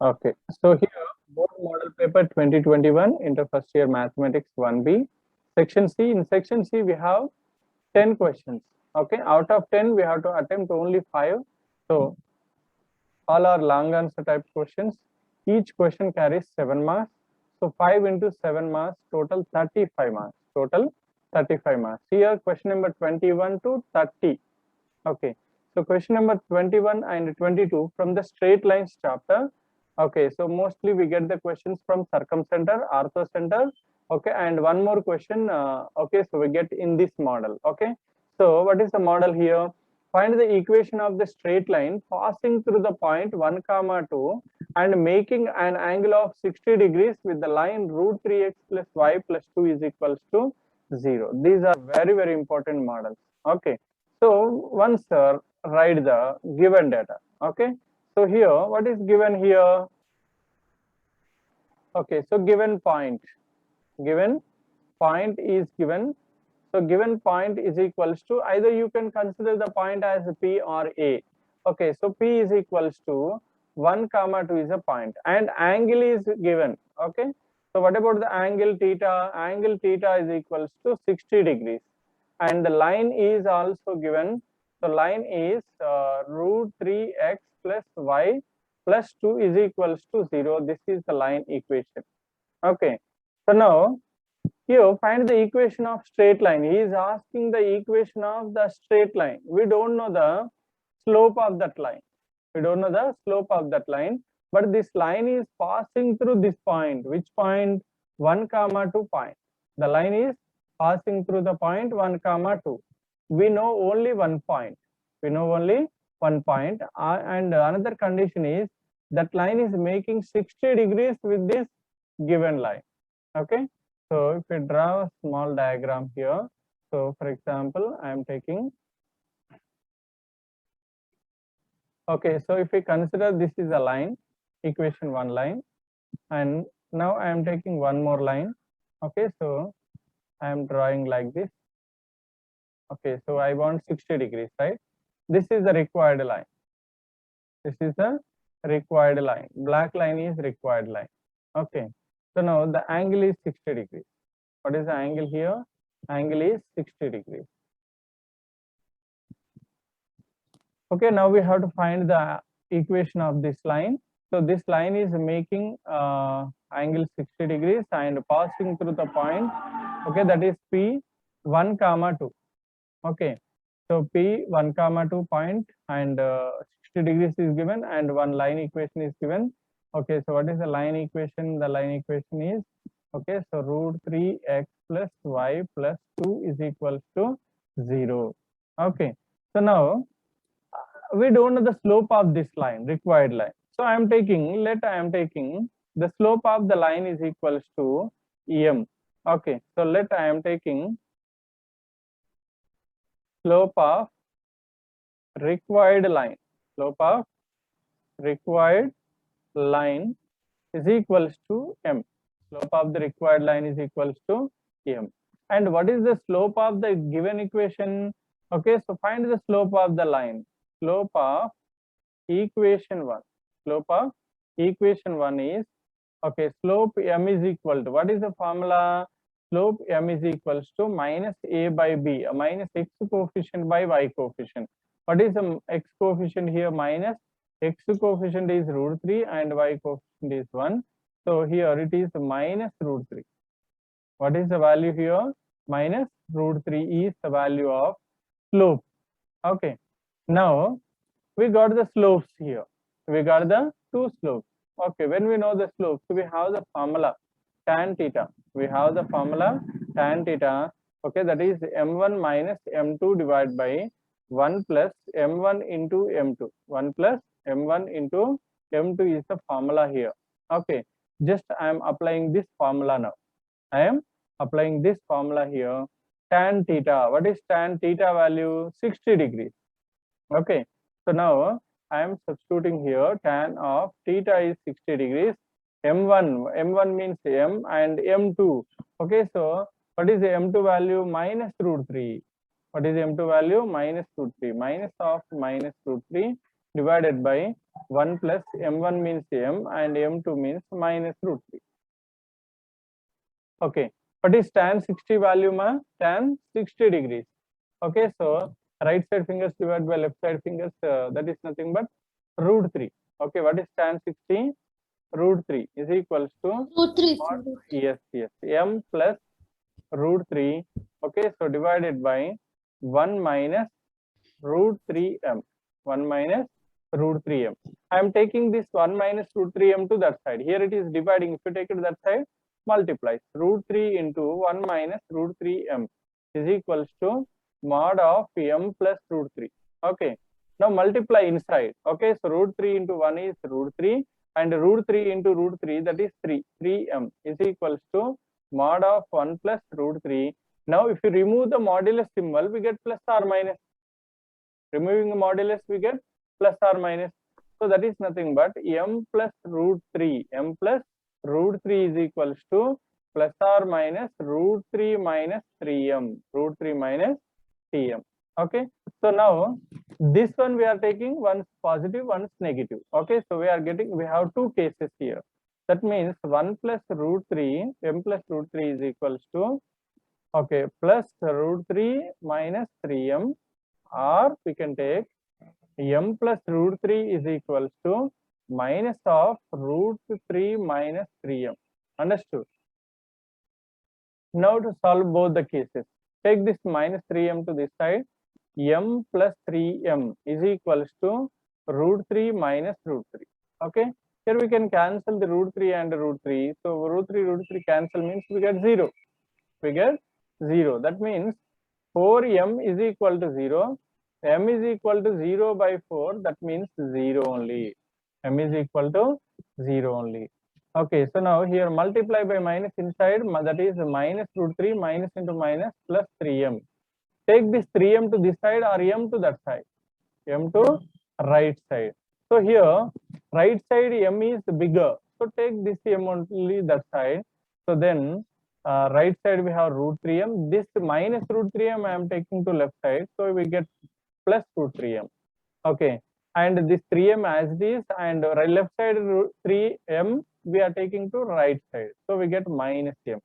Okay, so here board model paper 2021 inter first year mathematics 1B section C. In section C we have 10 questions. Okay, out of 10 we have to attempt only 5. So all are long answer type questions. Each question carries 7 marks. So 5 into 7 marks, total 35 marks. Total 35 marks. Here question number 21 to 30. Okay, so question number 21 and 22 from the straight lines chapter. Okay, so mostly we get the questions from circumcenter, orthocenter. Okay, and one more question. Okay, so we get in this model. Okay, so what is the model here? Find the equation of the straight line passing through the point 1 comma 2 and making an angle of 60 degrees with the line root 3x plus y plus 2 is equals to 0. These are very important models. Okay, so once write the given data. Okay, so here what is given here? Okay, so given point is given. So given point is equals to, either you can consider the point as P or A. Okay, so P is equals to 1 comma 2 is a point and angle is given. Okay, so what about the angle theta? Angle theta is equals to 60 degrees and the line is also given. So line is root 3x plus y plus 2 is equals to 0. This is the line equation. Okay, so now here find the equation of straight line. He is asking the equation of the straight line. We don't know the slope of that line. We don't know the slope of that line, but this line is passing through this point. Which point? 1 comma 2 point. The line is passing through the point 1 comma 2. We know only one point. We know only one point. And another condition is that line is making 60 degrees with this given line. Okay, so if we draw a small diagram here, so for example I am taking, okay, so if we consider this is a line, equation 1 line, and now I am taking one more line. Okay, so I am drawing like this. Okay, so I want 60 degrees, right? This is the required line. This is the required line. Black line is required line. Okay, so now the angle is 60 degrees. What is the angle here? Angle is 60 degrees. Okay, now we have to find the equation of this line. So this line is making angle 60 degrees and passing through the point. Okay, that is P 1 comma 2. Okay, so P 1 comma 2 point and 60 degrees is given and one line equation is given. Okay, so what is the line equation? The line equation is, okay, so root 3x plus y plus 2 is equals to 0. Okay, so now we don't know the slope of this line, required line. So I am taking, the slope of the line is equals to m. Okay, so I am taking slope of required line. Slope of required line is equals to m. Slope of the required line is equals to m. And what is the slope of the given equation? Okay, so find the slope of the line. Slope of equation 1. Slope of equation 1 is, okay, slope m is equal to, what is the formula? Slope m is equals to minus a by b, minus x coefficient by y coefficient. What is the x coefficient here? Minus x coefficient is root 3 and y coefficient is 1. So here it is minus root 3. What is the value here? Minus root 3 is the value of slope. Okay, now we got the slopes here. We got the two slopes. Okay, when we know the slopes, we have the formula tan theta. We have the formula tan theta. Okay, that is m1 minus m2 divided by 1 plus m1 into m2. 1 plus m1 into m2 is the formula here. Okay, just I am applying this formula now. I am applying this formula here. Tan theta. What is tan theta value? 60 degrees. Okay, so now I am substituting here tan of theta is 60 degrees. M1 means m and m2. Okay, so what is the m2 value? Minus root 3. What is the m2 value? Minus root 3. Minus of minus root 3 divided by 1 plus m1 means m and m2 means minus root 3. Okay, what is tan 60 value ma? Tan 60 degrees. Okay, so right side fingers divided by left side fingers, that is nothing but root 3. Okay, what is tan 60? Root 3 is equals to Root 3. what? Yes, m plus root 3. Okay, so divided by 1 minus root 3m. 1 minus root 3m. I am taking this 1 minus root 3m to that side. Here it is dividing. If you take it to that side, multiplies. Root 3 into 1 minus root 3m is equals to mod of m plus root 3. Okay. Now multiply inside. Okay. So root 3 into 1 is root 3 and root 3 into root 3, that is 3. 3m is equals to mod of 1 plus root 3. Now if you remove the modulus symbol, we get plus or minus. Removing the modulus, we get plus or minus. So that is nothing but m plus root 3. M plus root 3 is equals to plus or minus root 3 minus 3m. Root 3 minus tm. Okay. So now this one we are taking, one's positive, one's negative. Okay. So we have two cases here. That means 1 plus root 3, m plus root 3 is equals to, okay, plus root 3 minus 3m, or we can take m plus root 3 is equals to minus of root 3 minus 3m. Understood? Now to solve both the cases, take this minus 3m to this side. M plus 3m is equals to root 3 minus root 3. Okay. Here we can cancel the root 3 and root 3. So root 3 cancel means we get 0. We get 0. That means 4m is equal to 0. M is equal to 0 by 4. That means 0 only. M is equal to 0 only. Okay, so now here multiply by minus inside, that is minus root 3 minus into minus plus 3m. Take this 3m to this side or m to that side. M to right side. So here right side m is bigger. So take this m only that side. So then right side we have root 3m. This minus root 3m I am taking to left side. So we get plus root 3m. Okay. And this 3m as it is, and left side root 3m we are taking to right side. So we get minus m.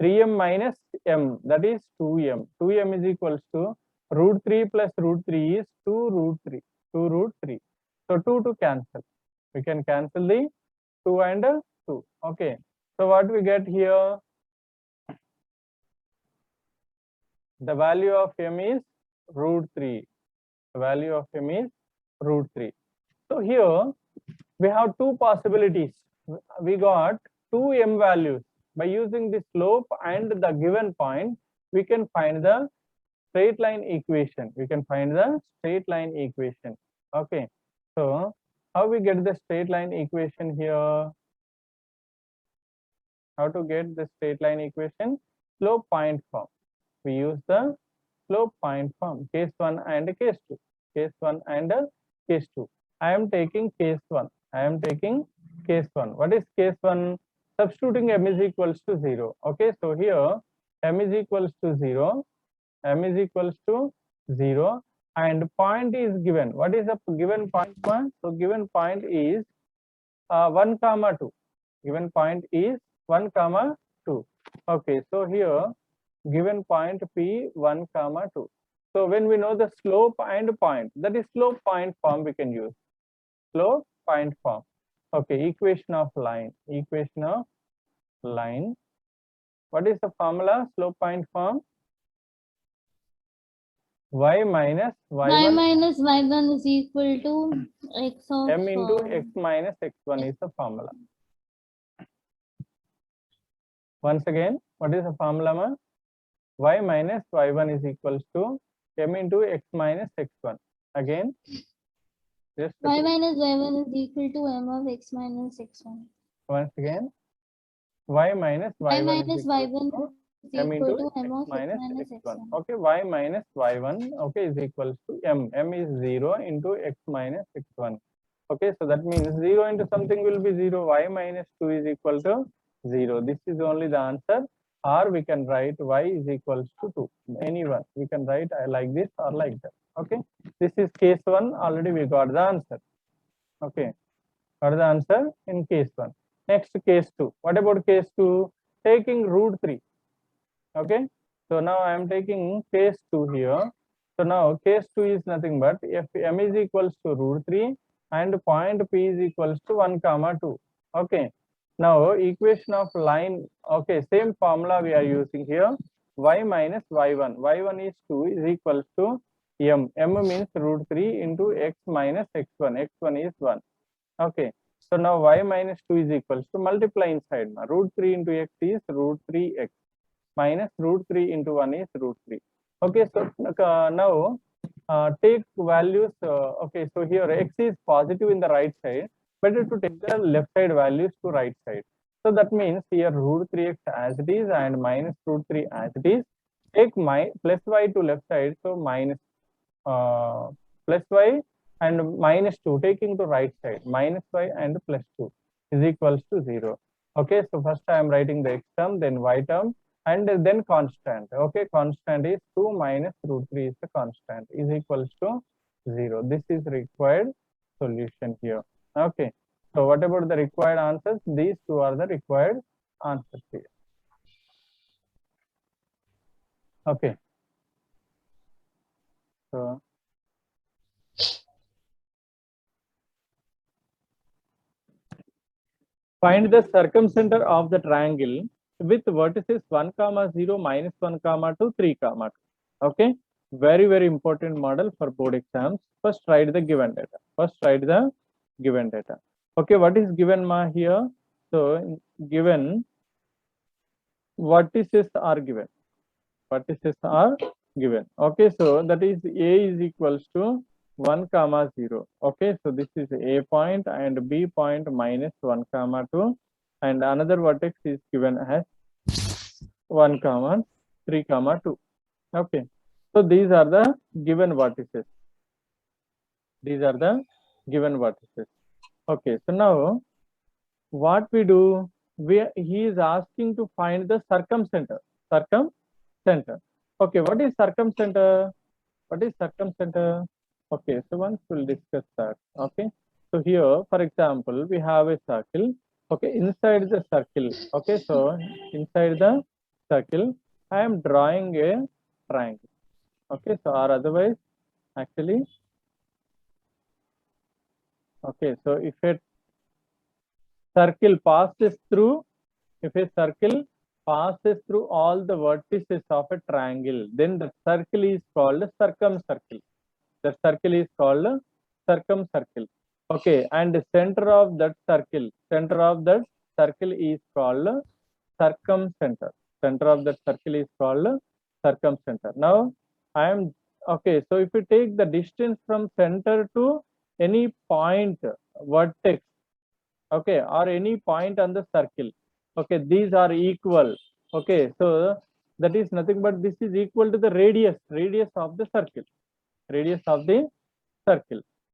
3m minus m, that is 2m. 2m is equals to root 3 plus root 3 is 2 root 3. 2 root 3. So 2 to cancel. We can cancel the 2 and 2. Okay. So what we get here? The value of m is root 3. The value of m is root 3. So here we have two possibilities. We got two m values. By using the slope and the given point, we can find the straight line equation. We can find the straight line equation. Okay. So how we get the straight line equation here? How to get the straight line equation? Slope point form. We use the slope point form. Case 1 and case 2. Case 1 and case 2. I am taking case 1. I am taking case 1. What is case 1? Substituting m is equals to 0. Okay, so here m is equals to 0. M is equals to 0 and point is given. What is the given point? So given point is 1 comma 2. Given point is 1 comma 2. Okay, so here given point P 1 comma 2. So when we know the slope and point, that is slope point form we can use. Slope point form. Okay, equation of line. Equation of line. What is the formula? Slope point form? Y minus y1. Y minus y1 is equal to x of M into x minus x1 is the formula. Once again, what is the formula, ma? Y minus y1 is equals to m into x minus x1. Again, just y minus y1 is equal to m of x minus x1. Once again, y minus y1 minus is y1 equal is to m into equal to m of x minus x x1. x1. Okay, y minus y1 okay is equals to m. M is 0 into x minus x1. Okay, so that means 0 into something will be 0. Y minus 2 is equal to 0. This is only the answer. Or we can write y is equals to 2. Anyone. We can write like this or like that. Okay. This is case 1. Already we got the answer. Okay, what is the answer in case 1? Next, case 2. What about case 2? Taking root 3. Okay, so now I am taking case 2 here. So now case 2 is nothing but if m is equals to root 3 and point P is equals to 1 comma 2. Okay, now equation of line, okay, same formula we are using here. Y minus y1. Y1 is 2 is equals to m. M means root 3 into x minus x1. X1 is 1. Okay, so now y minus 2 is equals to multiply inside. Root 3 into x is root 3x minus root 3 into 1 is root 3. Okay, so now take values. Okay, so here x is positive in the right side, better to take the left side values to right side. So that means here root 3x as it is and minus root 3 as it is. Take my plus y to left side, so minus plus y and minus 2 taking to right side, minus y and plus 2 is equals to 0. Okay, so first I am writing the x term, then y term, and then constant. Okay, constant is 2 minus root 3 is the constant is equals to 0. This is required solution here. Okay, so what about the required answers? These two are the required answers here. Okay, so find the circumcenter of the triangle with vertices 1 comma 0 minus 1 comma 2 3 comma 2. Okay, very important model for board exams. First write the given data. Okay, what is given here? So given vertices are given. Okay, so that is a is equals to 1 comma 0. Okay, so this is a point and b point minus 1 comma 2 and another vertex is given as 1 comma 3 comma 2. Okay, so these are the given vertices. Okay, so now what we do, he is asking to find the circumcenter. Okay, what is circumcenter? Okay, so once we'll discuss that. Okay, so here for example we have a circle. Okay, inside the circle, okay, so inside the circle I am drawing a triangle. Okay, so or otherwise actually, okay, so if a circle passes through all the vertices of a triangle, then the circle is called circumcircle. The circle is called circumcircle. Okay, and the center of that circle is called circumcenter. Now I am okay. So if you take the distance from center to any point vertex, okay, or any point on the circle, okay, these are equal. Okay, so that is nothing but this is equal to the radius of the circle.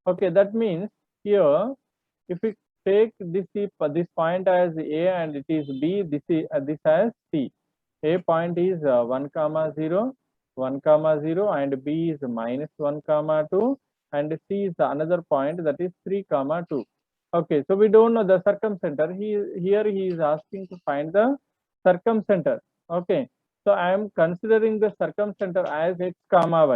Okay, that means here if we take this point as a and it is b, this as c. A point is 1 comma 0 and b is minus 1 comma 2 and c is another point that is 3 comma 2. Okay, so we don't know the circumcenter. Here he is asking to find the circumcenter. Okay, so I am considering the circumcenter as x comma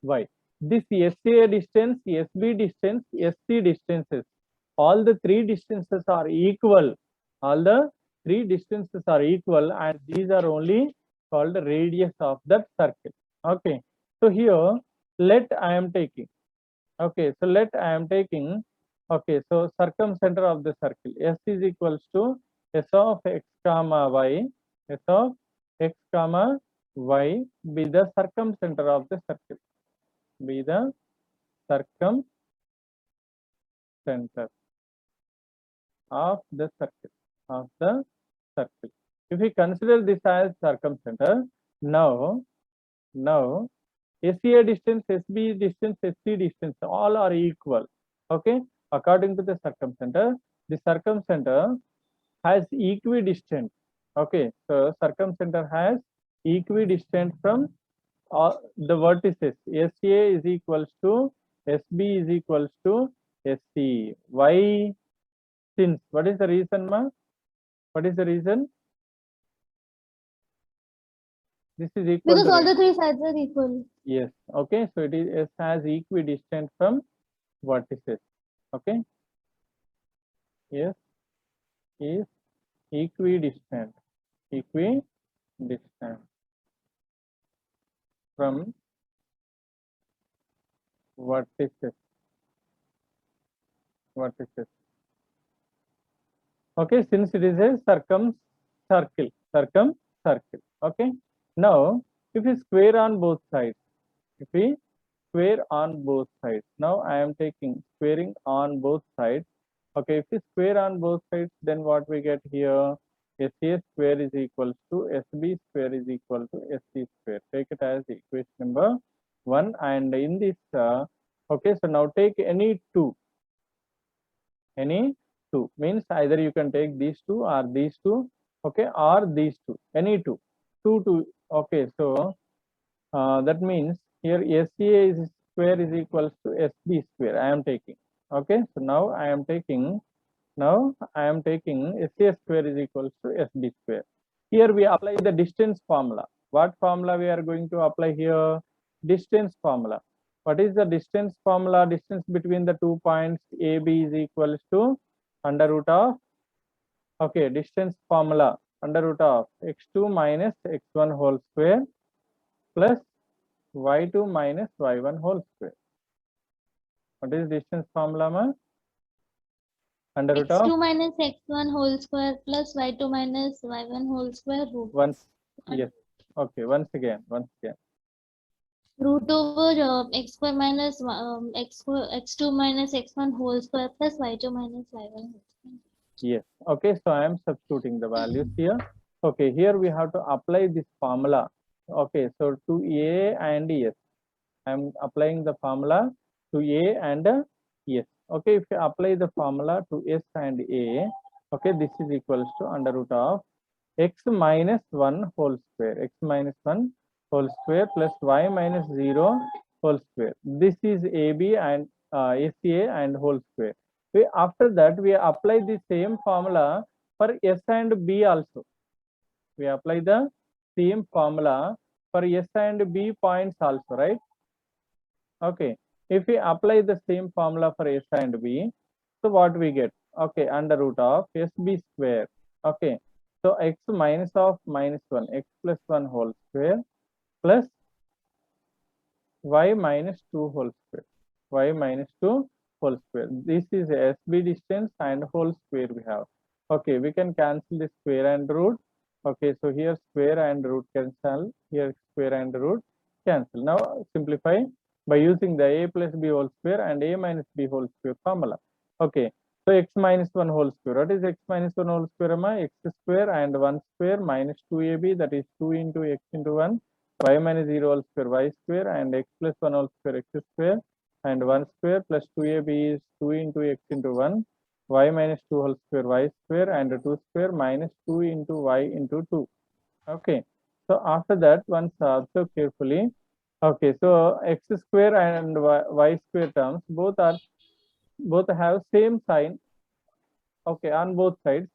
y. This SA distance, SB distance, SC distances, all the three distances are equal. And these are only called the radius of that circle. Okay, so here let I am taking. Okay, so okay, so circumcenter of the circle S is equals to S of x comma y, be the circumcenter of the circle. If we consider this as circumcenter, now SCA distance, SB distance, SC distance, all are equal. Okay, according to the circumcenter has equidistant. Okay, so circumcenter has equidistant from the vertices. SCA is equals to SB is equals to SC. Why? Since, what is the reason, ma? What is the reason? This is equal Because to all the three sides are equal. yes. Okay, so it is S has equidistant from vertices. Okay, yes is equidistant from vertices. Okay, since it is a circumcircle. Okay, now if we square on both sides, now I am taking squaring on both sides. Okay, if we square on both sides, then what we get here? SA square is equals to SB square is equal to SC square. Take it as equation number 1. And in this, okay, so now take any two means either you can take these two or these two, okay, or these two, any two. Okay, so that means here SCA is square is equals to SB square. I am taking. Okay, so now I am taking SCA square is equals to SB square. Here we apply the distance formula. What formula we are going to apply here? Distance formula. What is the distance formula? Distance between the 2 points AB is equals to under root of, okay, distance formula under root of x2 minus x1 whole square plus y2 minus y1 whole square. What is distance formula, ma? Under root of x2 minus x1 whole square plus y2 minus y1 whole square root. Once, yes. Okay, once again. Root over x square minus x2 minus x1 whole square plus y2 minus y1 whole square. Yes. Okay, so I am substituting the values here. Okay, here we have to apply this formula. Okay, so to A and S, I am applying the formula to A and S. Okay, if you apply the formula to S and A, okay, this is equals to under root of x minus 1 whole square, x minus 1 whole square plus y minus 0 whole square. This is AB and SA and whole square. After that, we apply the same formula for S and B also. We apply the same formula for S and B points also, right? Okay, if we apply the same formula for S and B, so what we get? Okay, under root of SB square. Okay, so x minus of minus 1, x plus 1 whole square plus y minus 2 whole square, y minus 2 whole square. This is SB distance and whole square we have. Okay, we can cancel the square and root. Okay, so here square and root cancel, here square and root cancel. Now simplify by using the a plus b whole square and a minus b whole square formula. Okay, so x minus 1 whole square. What is x minus 1 whole square? X square and 1 square minus 2ab, that is 2 into x into 1, y minus 0 whole square y square, and x plus 1 whole square x square, and 1 square plus 2ab is 2 into x into 1, y minus 2 whole square y square, and 2 square minus 2 into y into 2. Okay, so after that, once observe carefully. Okay, so x square and y square terms both have same sign. Okay, on both sides.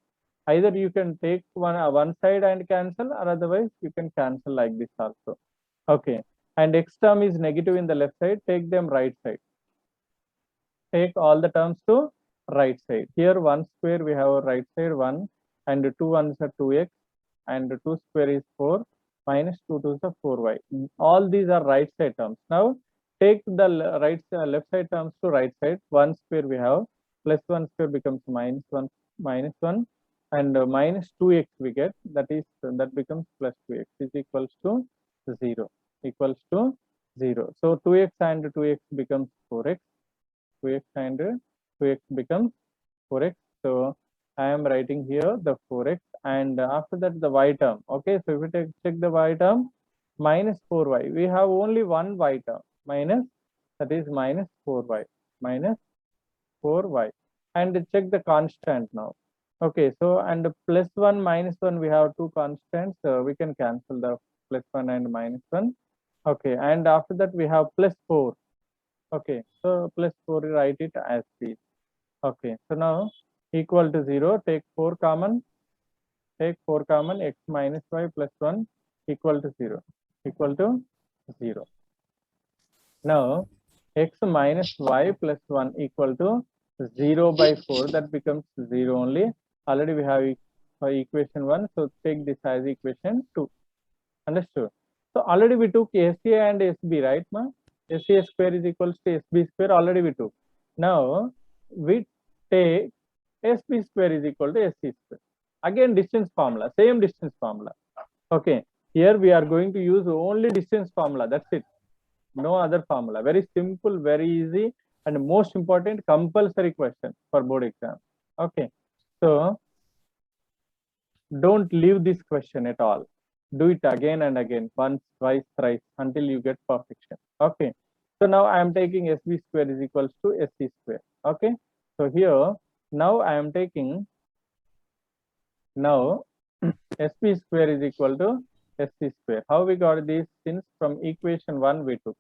Either you can take one side and cancel, or otherwise you can cancel like this also. Okay, and x term is negative in the left side, take them right side. Take all the terms to right side. Here 1 square we have a right side 1, and 2 1s are 2x, and 2 square is 4, minus 2 2s are 4y. All these are right side terms. Now take the left side terms to right side. 1 square we have, plus 1 square becomes minus 1, and minus 2x we get, that becomes plus 2x is equals to 0, So 2x and 2x becomes 4x, 2x and 2x becomes 4x. So I am writing here the 4x, and after that the y term. Okay, so if we check the y term, minus 4y, we have only one y term, minus, that is minus 4y, and check the constant now. Okay, so and plus 1 minus 1, we have two constants, so we can cancel the plus 1 and minus 1. Okay, and after that we have plus 4. Okay, so plus 4, write it as this. Okay, so now equal to 0, take 4 common, x minus y plus 1 equal to 0, equal to 0. Now x minus y plus 1 equal to 0 by 4, that becomes 0 only. Already we have equation 1, so take this as equation 2. Understood? So already we took SCA and SB, right, ma? SCA square is equals to SB square, already we took. Now we take SB square is equal to SC square. Again distance formula, same distance formula. Okay, here we are going to use only distance formula, that's it. No other formula. Very simple, very easy, and most important, compulsory question for board exam. Okay, so don't leave this question at all. Do it again and again, once, twice, thrice, until you get perfection. Okay, so now I am taking SB square is equals to SC square. Okay, so here now I am taking now SB square is equal to SC square. How we got this? Since from equation 1 we took.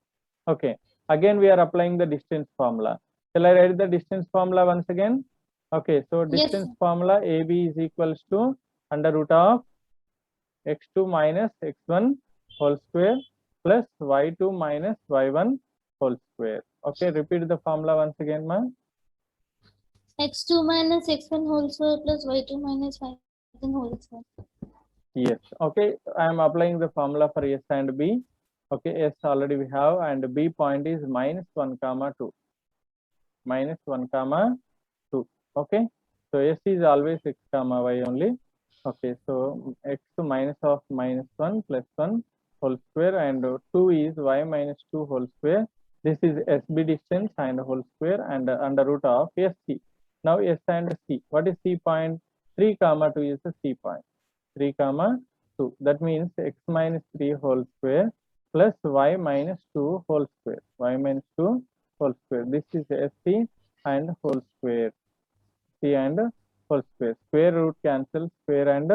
Okay, again we are applying the distance formula. Shall I write the distance formula once again? Okay, so distance formula AB is equals to under root of x2 minus x1 whole square plus y2 minus y1 whole square. Okay, repeat the formula once again, ma'am. x2 minus x1 whole square plus y2 minus y1 whole square. Yes, okay, I am applying the formula for S and B. Okay, S already we have, and B point is minus 1 comma 2. Minus 1 comma 2. Okay, so S is always x comma y only. Okay, so x minus of minus 1 plus 1 whole square, and 2 is y minus 2 whole square. This is SB distance and whole square, and under root of SC. Now S and C. What is C point? 3 comma 2 is the C point. 3 comma 2. That means x minus 3 whole square plus y minus 2 whole square. Y minus 2 whole square. This is SC and whole square. C and whole square. Square root cancel, square and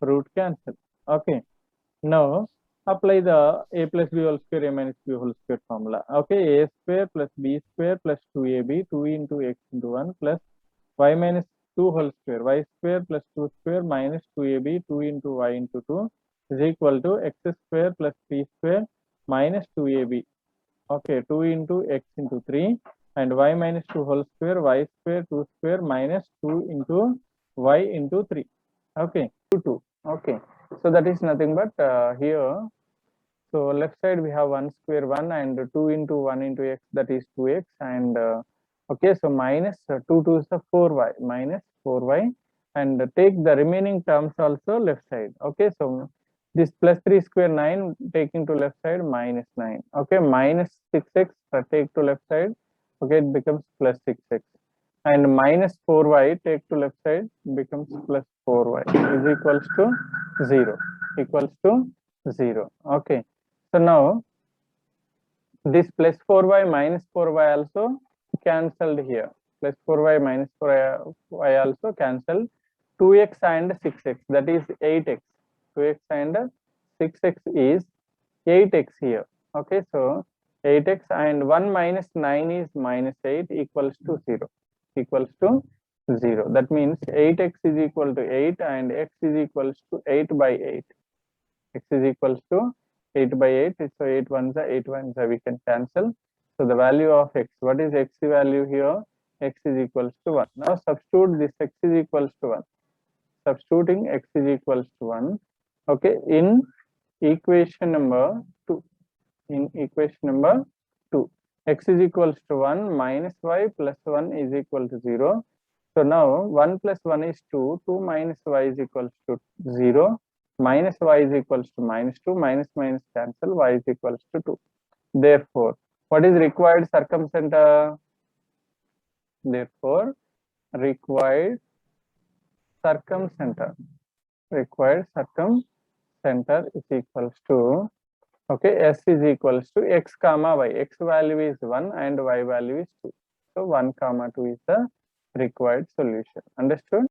root cancel. Okay. Now apply the a plus b whole square, a minus b whole square formula. Okay. A square plus b square plus 2ab, 2 into x into 1 plus y minus 2 whole square, y square plus 2 square minus 2ab, 2 into y into 2 is equal to x square plus 3 square minus 2ab. Okay, 2 into x into 3 and y minus 2 whole square, y square 2 square minus 2 into y into 3. Okay, 2. Okay, so that is nothing but here. So left side we have 1 square 1 and 2 into 1 into x, that is 2x, and okay, so minus 2 to is the 4y, minus 4y, and take the remaining terms also left side. Okay, so this plus 3 square 9 taking to left side minus 9. Okay, minus 6x take to left side. Okay, it becomes plus 6x, and minus 4y take to left side becomes plus 4y is equals to 0, equals to 0. Okay, so now this plus 4y minus 4y also cancelled here. Plus 4y minus 4y also cancelled. 2x and 6x, that is 8x. 2x and 6x is 8x here. Okay, so 8x and 1 minus 9 is minus 8 equals to 0. Equals to 0. That means 8x is equal to 8 and x is equals to 8 by 8. X is equals to 8 by 8. So 8 ones are 8 ones are we can cancel. So the value of x, what is x value here? X is equals to 1. Now substitute this x is equals to 1. Substituting x is equals to 1. Okay, in equation number 2. In equation number 2, x is equals to 1 minus y plus 1 is equal to 0. So now 1 plus 1 is 2, 2 minus y is equals to 0, minus y is equals to minus 2, minus minus cancel, y is equals to 2. Therefore, what is required circumcenter? Therefore, required circumcenter is equals to, okay, s is equals to x comma y. X value is 1 and y value is 2. So 1 comma 2 is the required solution. Understood?